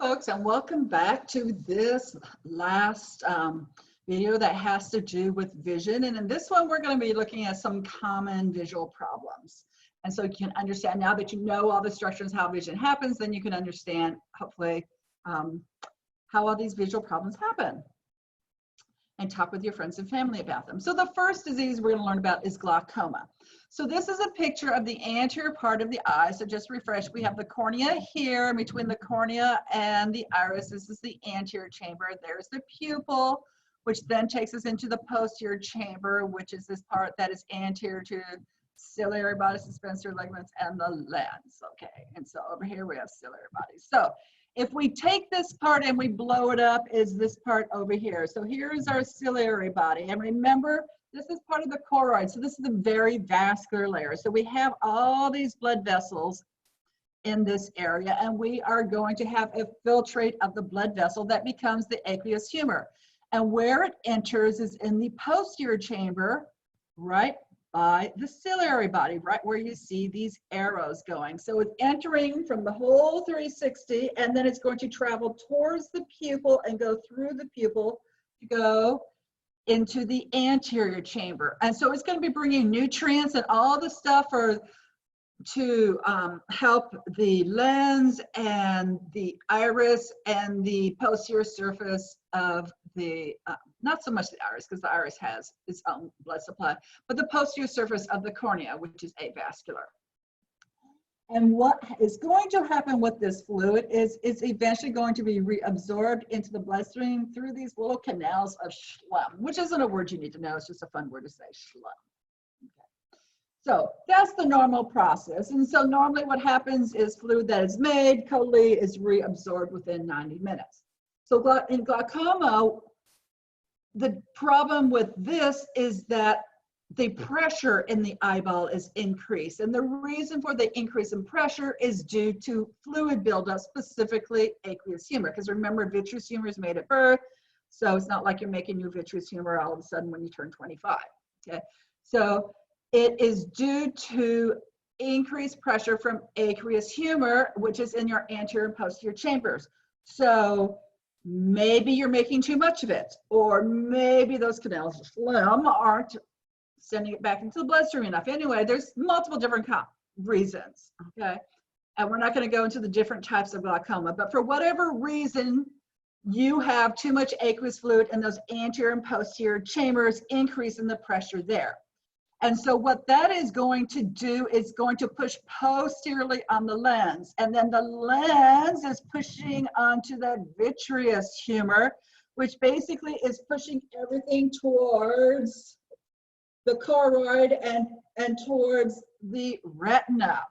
folks, and welcome back to this last video that has to do with vision. And in this one, we're going to be looking at some common visual problems. And so you can understand, now that you know all the structures, how vision happens, then you can understand, hopefully, how all these visual problems happen. And talk with your friends and family about them. So the first disease we're going to learn about is glaucoma. So this is a picture of the anterior part of the eye. So just refresh, we have the cornea here. Between the cornea and the iris, this is the anterior chamber. There's the pupil, which then takes us into the posterior chamber, which is this part that is anterior to ciliary body, suspensory ligaments, and the lens. Okay, and so over here we have ciliary body. So if we take this part and we blow it up, is this part over here. So here is our ciliary body. And remember, this is part of the choroid. So this is a very vascular layer. So we have all these blood vessels in this area, and we are going to have a filtrate of the blood vessel that becomes the aqueous humor. And where it enters is in the posterior chamber, right by the ciliary body, right where you see these arrows going. So it's entering from the whole 360, and then it's going to travel towards the pupil and go through the pupil to go into the anterior chamber. And so it's going to be bringing nutrients and all the stuff to help the lens and the iris and the posterior surface of the, not so much the iris, because the iris has its own blood supply, but the posterior surface of the cornea, which is avascular. And what is going to happen with this fluid is it's eventually going to be reabsorbed into the bloodstream through these little canals of schlem, which isn't a word you need to know, it's just a fun word to say, schlem. Okay. So that's the normal process. And so normally what happens is fluid that is made coldly is reabsorbed within 90 minutes. So in glaucoma, the problem with this is that the pressure in the eyeball is increased. And the reason for the increase in pressure is due to fluid buildup, specifically aqueous humor. Because remember, vitreous humor is made at birth. So it's not like you're making new vitreous humor all of a sudden when you turn 25. Okay. So it is due to increased pressure from aqueous humor, which is in your anterior and posterior chambers. So maybe you're making too much of it, or maybe those canals of phlegm aren't sending it back into the bloodstream enough. Anyway, there's multiple different reasons, okay? And we're not going to go into the different types of glaucoma, but for whatever reason, you have too much aqueous fluid in those anterior and posterior chambers, increasing the pressure there. And so what that is going to do is going to push posteriorly on the lens, and then the lens is pushing onto the vitreous humor, which basically is pushing everything towards the choroid and towards the retina.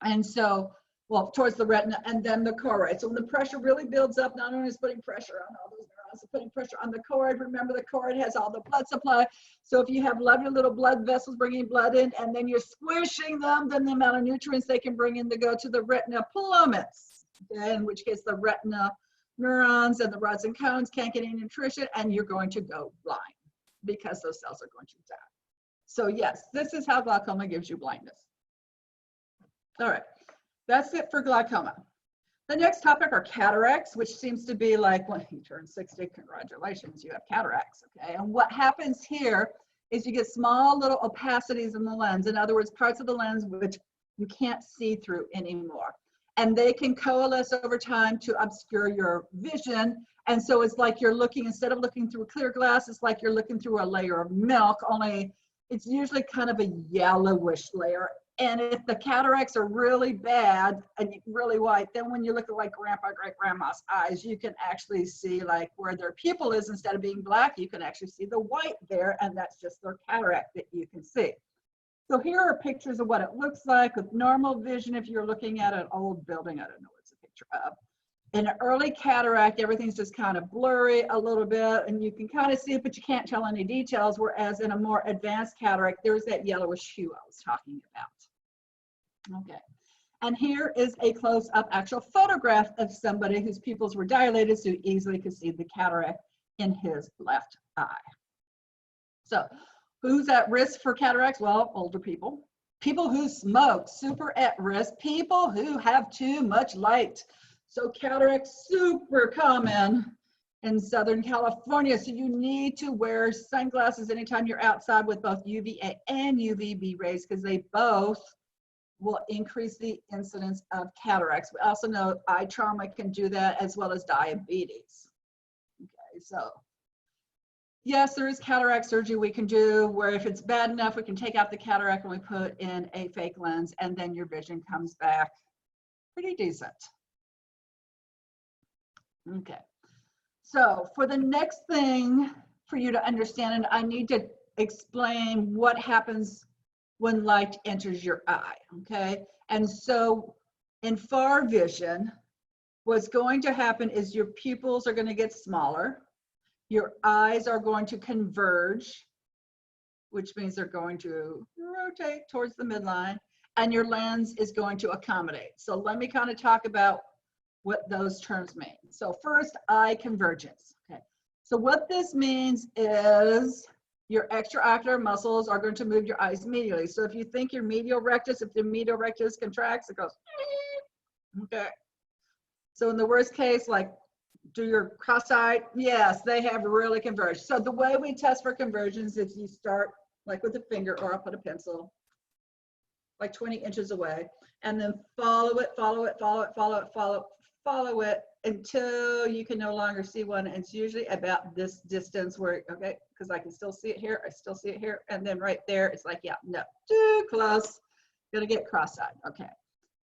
And so, well, towards the retina and then the choroid. So when the pressure really builds up, not only is putting pressure on all those neurons, it's putting pressure on the choroid. Remember, the choroid has all the blood supply. So if you have lovely little blood vessels bringing blood in, and then you're squishing them, then the amount of nutrients they can bring in to go to the retina plummets. Okay? In which case the retina neurons and the rods and cones can't get any nutrition, and you're going to go blind because those cells are going to die. So yes, this is how glaucoma gives you blindness. All right. That's it for glaucoma. The next topic are cataracts, which seems to be like when you turn 60, congratulations, you have cataracts, okay? And what happens here is you get small little opacities in the lens. In other words, parts of the lens which you can't see through anymore. And they can coalesce over time to obscure your vision. And so it's like you're looking, instead of looking through a clear glass, it's like you're looking through a layer of milk, only it's usually kind of a yellowish layer. And if the cataracts are really bad and really white, then when you look at like grandpa, great grandma's eyes, you can actually see like where their pupil is, instead of being black, you can actually see the white there, and that's just their cataract that you can see. So here are pictures of what it looks like with normal vision. If you're looking at an old building, I don't know what it's a picture of. In an early cataract, everything's just kind of blurry a little bit, and you can kind of see it, but you can't tell any details, whereas in a more advanced cataract, there's that yellowish hue I was talking about. Okay, and here is a close-up actual photograph of somebody whose pupils were dilated, so you easily could see the cataract in his left eye. So who's at risk for cataracts? Well, older people, people who smoke, super at risk, people who have too much light. So cataracts super common in Southern California. So you need to wear sunglasses anytime you're outside with both UVA and UVB rays, because they both will increase the incidence of cataracts. We also know eye trauma can do that, as well as diabetes. Okay, so yes, there is cataract surgery we can do where if it's bad enough, we can take out the cataract and we put in a fake lens, and then your vision comes back pretty decent. Okay, so for the next thing for you to understand, and I need to explain what happens when light enters your eye, okay? And so in far vision, what's going to happen is your pupils are going to get smaller, your eyes are going to converge, which means they're going to rotate towards the midline, and your lens is going to accommodate. So let me kind of talk about what those terms mean. So first, eye convergence. Okay. So what this means is your extraocular muscles are going to move your eyes medially. So if you think your medial rectus, if the medial rectus contracts, it goes, okay. So in the worst case, like, do your cross-eyed? Yes, they have really converged. So the way we test for convergence is you start like with a finger, or I'll put a pencil, like 20 inches away, and then follow it, follow it, follow it, follow it, follow it until you can no longer see one. And it's usually about this distance where, okay, because I can still see it here, I still see it here, and then right there, it's like, yeah, no, too close, gonna get cross-eyed, okay.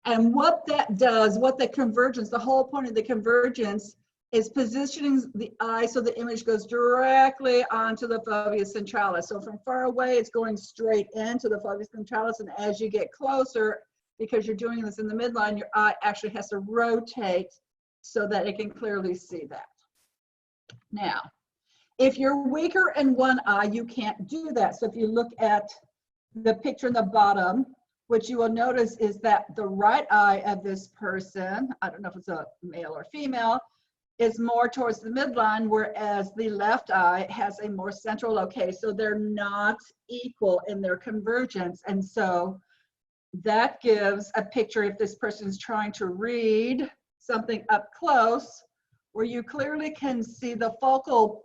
And what that does, what the convergence, the whole point of the convergence is positioning the eye so the image goes directly onto the fovea centralis. So from far away, it's going straight into the fovea centralis, and as you get closer, because you're doing this in the midline, your eye actually has to rotate so that it can clearly see that. Now, if you're weaker in one eye, you can't do that. So if you look at the picture in the bottom, what you will notice is that the right eye of this person, I don't know if it's a male or female, is more towards the midline, whereas the left eye has a more central location. So they're not equal in their convergence. And so that gives a picture if this person's trying to read something up close, where you clearly can see the focal,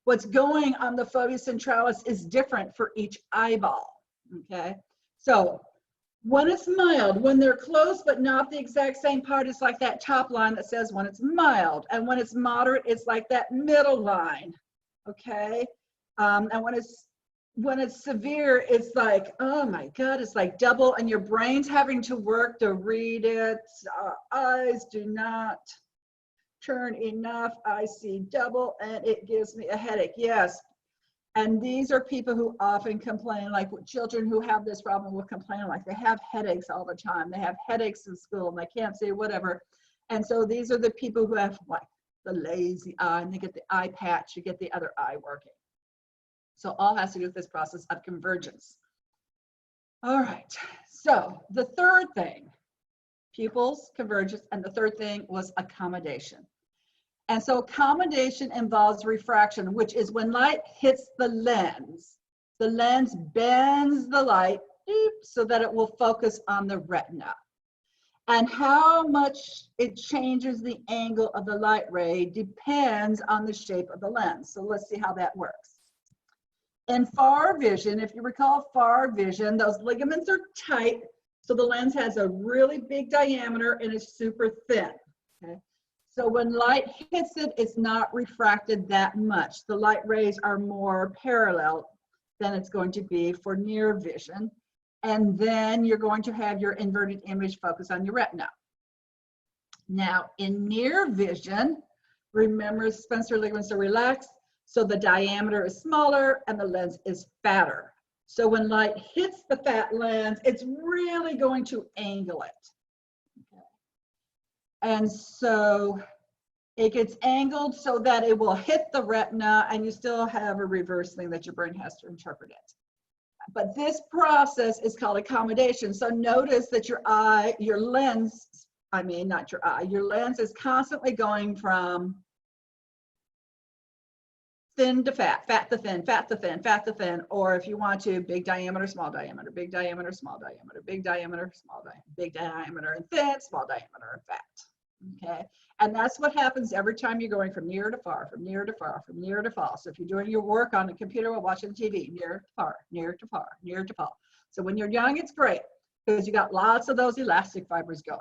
what's going on the fovea centralis is different for each eyeball, okay? So when it's mild, when they're close but not the exact same part, it's like that top line that says when it's mild. And when it's moderate, it's like that middle line, okay? And when it's severe, it's like, oh my God, it's like double, and your brain's having to work to read it. Eyes do not turn enough. I see double, and it gives me a headache. Yes. And these are people who often complain, like children who have this problem will complain, like they have headaches all the time. They have headaches in school and they can't see whatever. And so these are the people who have like the lazy eye, and they get the eye patch, you get the other eye working. So all has to do with this process of convergence. All right, so the third thing, pupils, convergence, and the third thing was accommodation. And so accommodation involves refraction, which is when light hits the lens bends the light so that it will focus on the retina. And how much it changes the angle of the light ray depends on the shape of the lens. So let's see how that works. In far vision, if you recall far vision, those ligaments are tight, so the lens has a really big diameter and is super thin. Okay? So when light hits it, it's not refracted that much. The light rays are more parallel than it's going to be for near vision. And then you're going to have your inverted image focus on your retina. Now, in near vision, remember Spencer ligaments are relaxed, so the diameter is smaller and the lens is fatter. So when light hits the fat lens, it's really going to angle it. Okay. And so it gets angled so that it will hit the retina, and you still have a reverse thing that your brain has to interpret it. But this process is called accommodation. So notice that your lens is constantly going from thin to fat, fat to thin, fat to thin, fat to thin, or if you want to, big diameter, small diameter, big diameter, small diameter, big diameter, small diameter, big diameter and thin, small diameter and fat. okay? And that's what happens every time you're going from near to far, from near to far, from near to far. So if you're doing your work on the computer or watching TV, near to far, near to far, near to far. So when you're young, it's great because you got lots of those elastic fibers going.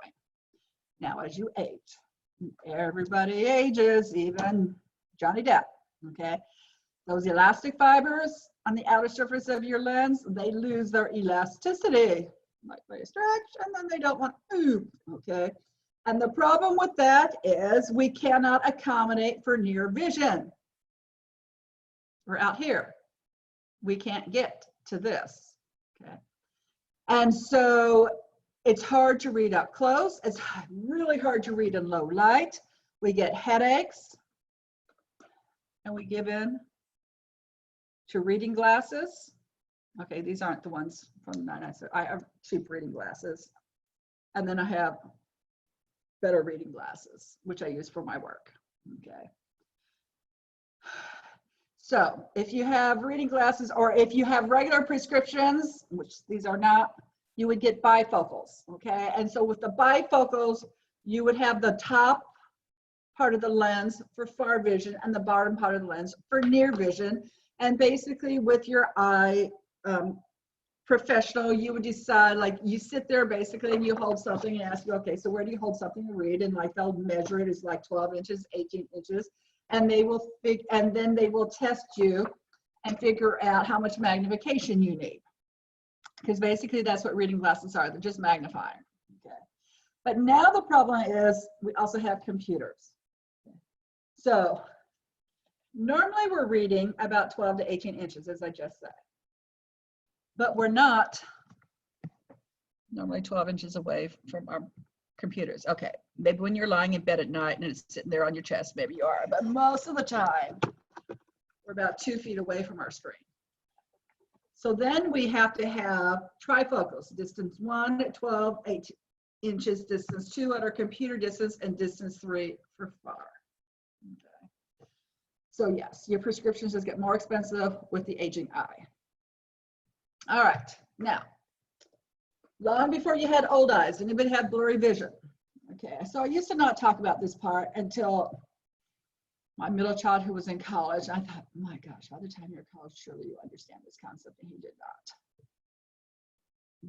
Now, as you age, everybody ages, even Johnny Depp, okay? Those elastic fibers on the outer surface of your lens, they lose their elasticity. Like they stretch and then they don't want to move, okay? And the problem with that is we cannot accommodate for near vision. We're out here. We can't get to this, okay? And so it's hard to read up close. It's really hard to read in low light. We get headaches and we give in to reading glasses. Okay, these aren't the ones from the 99. I have cheap reading glasses. And then I have better reading glasses, which I use for my work, okay? So if you have reading glasses or if you have regular prescriptions, which these are not, you would get bifocals, okay? And so with the bifocals, you would have the top part of the lens for far vision and the bottom part of the lens for near vision. And basically with your eye professional, you would decide, like you sit there basically and you hold something and ask you, okay, so where do you hold something to read? And like they'll measure it, it's like 12 inches, 18 inches. And they will and then they will test you and figure out how much magnification you need. Because basically that's what reading glasses are, they're just magnifying, okay? But now the problem is we also have computers. So normally we're reading about 12 to 18 inches, as I just said. But we're not normally 12 inches away from our computers. Okay, maybe when you're lying in bed at night and it's sitting there on your chest, maybe you are, but most of the time, we're about 2 feet away from our screen. So then we have to have trifocals, distance 1 at 12, 8 inches, distance 2 at our computer distance, and distance 3 for far. Okay. So yes, your prescriptions just get more expensive with the aging eye. All right, now, long before you had old eyes, anybody had blurry vision? Okay, so I used to not talk about this part until my middle child who was in college. I thought, my gosh, by the time you're in college, surely you understand this concept, and he did not.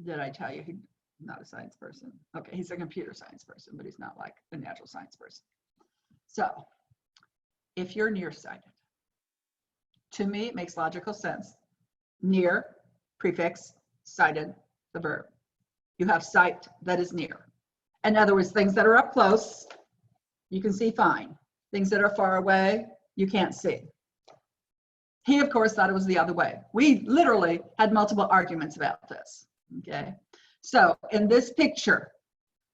Did I tell you he's not a science person? Okay, he's a computer science person, but he's not like a natural science person. So, if you're nearsighted, to me, it makes logical sense. Near, prefix, sighted, the verb. You have sight that is near. In other words, things that are up close, you can see fine. Things that are far away, you can't see. He, of course, thought it was the other way. We literally had multiple arguments about this, okay? So in this picture,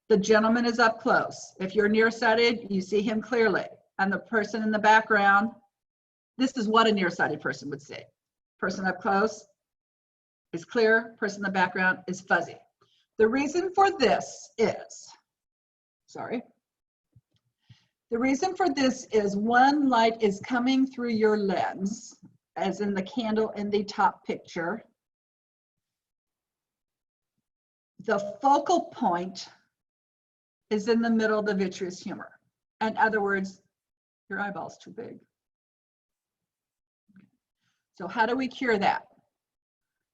the gentleman is up close. If you're nearsighted, you see him clearly. And the person in the background, this is what a nearsighted person would see. Person up close is clear, person in the background is fuzzy. The reason for this is, the reason for this is one light is coming through your lens, as in the candle in the top picture. The focal point is in the middle of the vitreous humor. In other words, your eyeball's too big. So how do we cure that?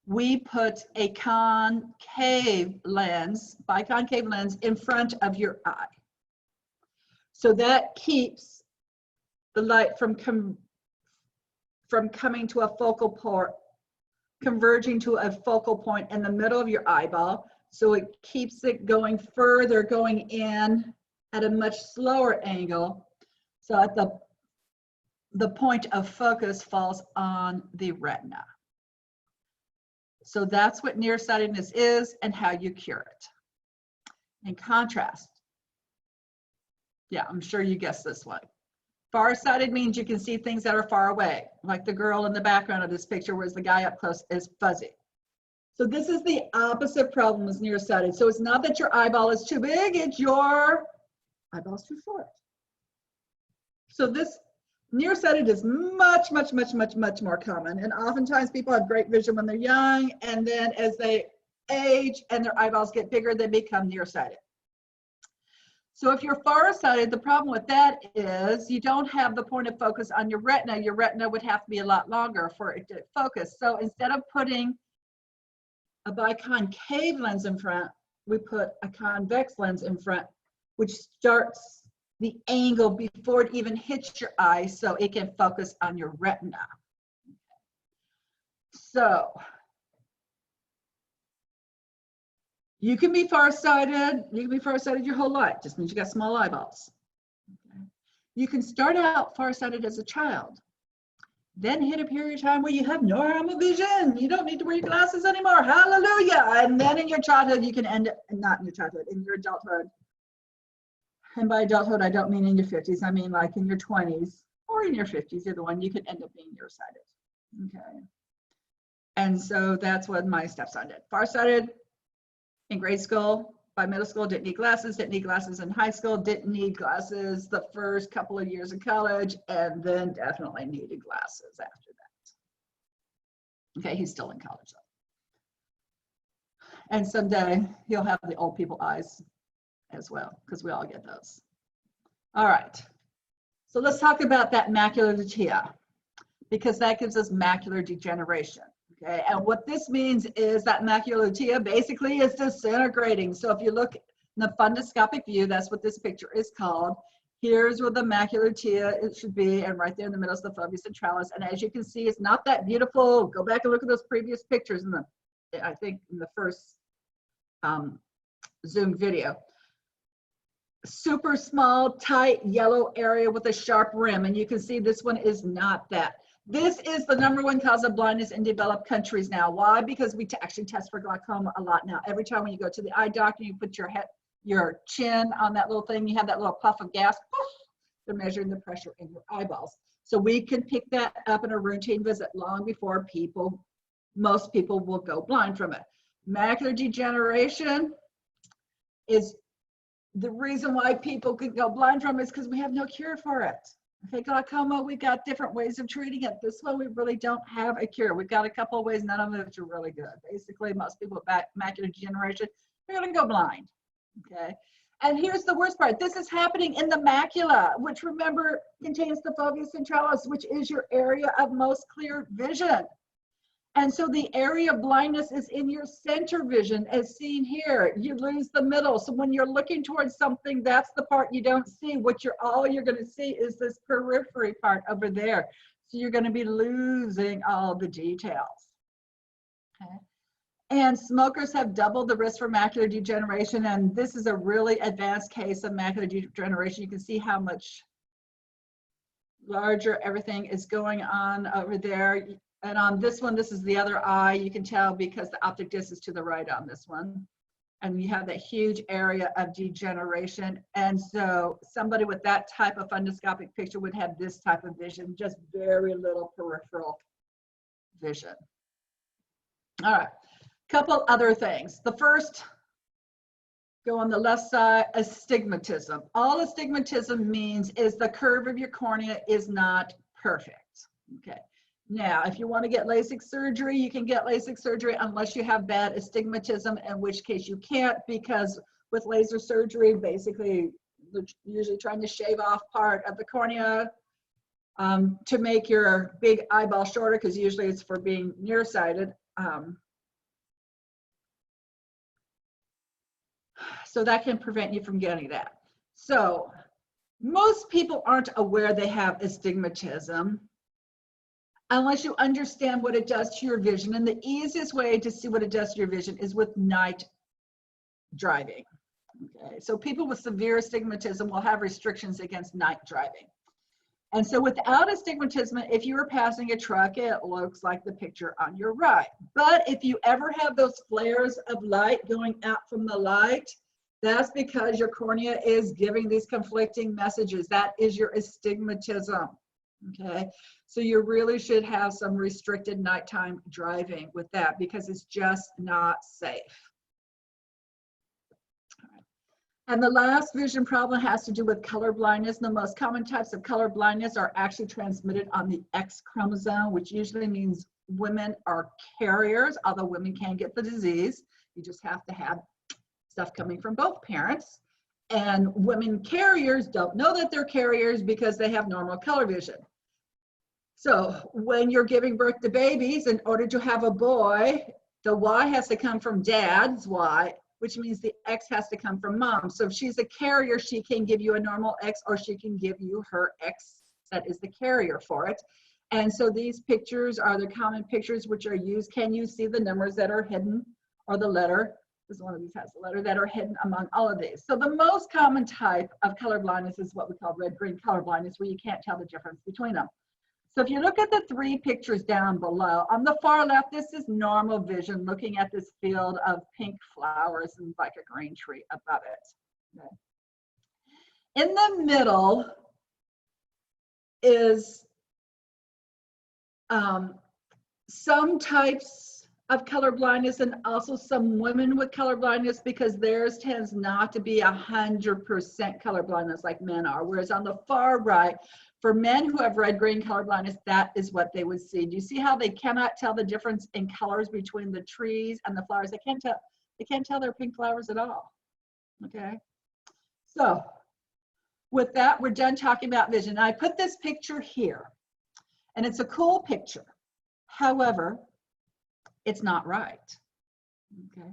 We put a concave lens, biconcave lens, in front of your eye. So that keeps the light from coming to a focal point, converging to a focal point in the middle of your eyeball. So it keeps it going further, going in at a much slower angle. So at the point of focus falls on the retina. So that's what nearsightedness is and how you cure it. In contrast, yeah, I'm sure you guessed this one. Farsighted means you can see things that are far away, like the girl in the background of this picture, whereas the guy up close is fuzzy. So this is the opposite problem as nearsighted. So it's not that your eyeball is too big, it's your eyeball's too short. So this nearsighted is much more common. And oftentimes people have great vision when they're young, and then as they age and their eyeballs get bigger, they become nearsighted. So if you're farsighted, the problem with that is you don't have the point of focus on your retina would have to be a lot longer for it to focus. So instead of putting a biconcave lens in front, we put a convex lens in front, which starts the angle before it even hits your eye so it can focus on your retina. So you can be farsighted. You can be farsighted your whole life. Just means you got small eyeballs. Okay. You can start out farsighted as a child, then hit a period of time where you have normal vision. You don't need to wear your glasses anymore. Hallelujah. And then in your childhood, you can end up, not in your childhood, in your adulthood. And by adulthood, I don't mean in your 50s. I mean like in your 20s or in your 50s, either one, you could end up being nearsighted. Okay. And so that's what my stepson did. Farsighted in grade school, by middle school, didn't need glasses in high school, didn't need glasses the first couple of years of college, and then definitely needed glasses after that. Okay, he's still in college though. And someday he'll have the old people eyes as well, because we all get those. All right, so let's talk about that macular degeneration, because that gives us macular degeneration. Okay, and what this means is that macular degeneration basically is disintegrating. So if you look in the fundoscopic view, that's what this picture is called. Here's where the macular degeneration it should be, and right there in the middle is the fovea centralis. And as you can see, it's not that beautiful. Go back and look at those previous pictures in the, I think in the first Zoom video. Super small, tight yellow area with a sharp rim, and you can see this one is not that. This is the #1 cause of blindness in developed countries now. Why? Because we actually test for glaucoma a lot now. Every time when you go to the eye doctor, you put your chin on that little thing, you have that little puff of gas, poof, they're measuring the pressure in your eyeballs. So we can pick that up in a routine visit long before most people will go blind from it. Macular degeneration is the reason why people could go blind from it is because we have no cure for it. Okay, glaucoma, we've got different ways of treating it. This one, we really don't have a cure. We've got a couple of ways, none of which are really good. Basically, most people with macular degeneration, they're gonna go blind, okay? And here's the worst part. This is happening in the macula, which remember, contains the fovea centralis, which is your area of most clear vision. And so the area of blindness is in your center vision, as seen here. You lose the middle. So when you're looking towards something, that's the part you don't see. All you're going to see is this periphery part over there. So you're going to be losing all the details. Okay. And smokers have doubled the risk for macular degeneration. And this is a really advanced case of macular degeneration. You can see how much larger everything is going on over there. And on this one, this is the other eye. You can tell because the optic disc is to the right on this one. And you have that huge area of degeneration. And so somebody with that type of fundoscopic picture would have this type of vision, just very little peripheral vision. All right, couple other things. The first, go on the left side, astigmatism. All astigmatism means is the curve of your cornea is not perfect, okay? Now, if you want to get LASIK surgery, you can get LASIK surgery unless you have bad astigmatism, in which case you can't, because with laser surgery, basically, they're usually trying to shave off part of the cornea to make your big eyeball shorter, because usually it's for being nearsighted. So that can prevent you from getting that. So most people aren't aware they have astigmatism unless you understand what it does to your vision. And the easiest way to see what it does to your vision is with night driving. Okay, so people with severe astigmatism will have restrictions against night driving. And so without astigmatism, if you were passing a truck, it looks like the picture on your right. But if you ever have those flares of light going out from the light, that's because your cornea is giving these conflicting messages. That is your astigmatism. Okay, so you really should have some restricted nighttime driving with that, because it's just not safe. And the last vision problem has to do with color blindness. The most common types of color blindness are actually transmitted on the X chromosome, which usually means women are carriers, although women can get the disease. You just have to have stuff coming from both parents. And women carriers don't know that they're carriers because they have normal color vision. So when you're giving birth to babies, in order to have a boy, the Y has to come from dad's Y, which means the X has to come from mom. So if she's a carrier, she can give you a normal X, or she can give you her X that is the carrier for it. And so these pictures are the common pictures which are used. Can you see the numbers that are hidden, or the letter? Because one of these has a letter, that are hidden among all of these. So the most common type of color blindness is what we call red-green color blindness, where you can't tell the difference between them. So if you look at the three pictures down below, on the far left, this is normal vision, looking at this field of pink flowers and like a green tree above it. Okay. In the middle is some types of color blindness, and also some women with color blindness, because theirs tends not to be 100% color blindness like men are. Whereas on the far right, for men who have red-green color blindness, that is what they would see. Do you see how they cannot tell the difference in colors between the trees and the flowers? They can't tell they're pink flowers at all. Okay. So with that, we're done talking about vision. I put this picture here, and it's a cool picture. However, it's not right. Okay.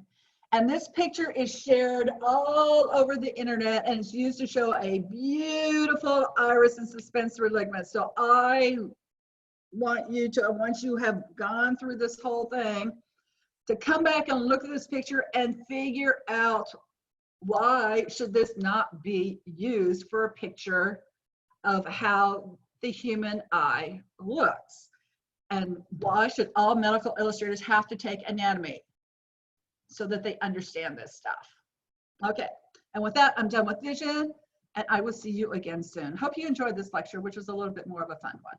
And this picture is shared all over the internet, and it's used to show a beautiful iris and suspensory ligament. So I want you to, once you have gone through this whole thing, to come back and look at this picture and figure out, why should this not be used for a picture of how the human eye looks? And why should all medical illustrators have to take anatomy so that they understand this stuff? Okay, and with that, I'm done with vision, and I will see you again soon. Hope you enjoyed this lecture, which was a little bit more of a fun one.